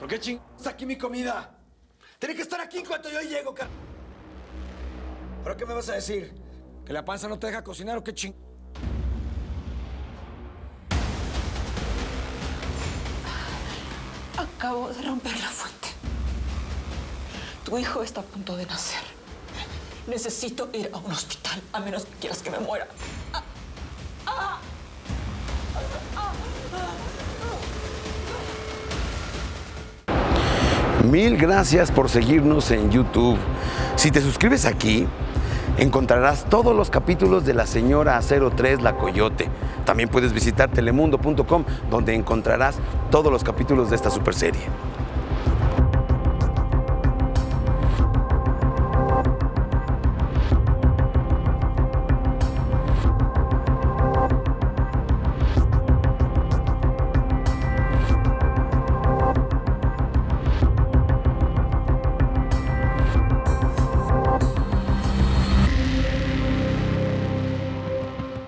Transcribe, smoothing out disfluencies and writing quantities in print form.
¿Por qué está aquí mi comida? Tiene que estar aquí en cuanto yo llego, car... ¿Pero qué me vas a decir? ¿Que la panza no te deja cocinar o qué ching...? Acabo de romper la fuente. Tu hijo está a punto de nacer. Necesito ir a un hospital, a menos que quieras que me muera. Mil gracias por seguirnos en YouTube. Si te suscribes aquí, encontrarás todos los capítulos de La Señora 03 La Coyote. También puedes visitar telemundo.com, donde encontrarás todos los capítulos de esta superserie.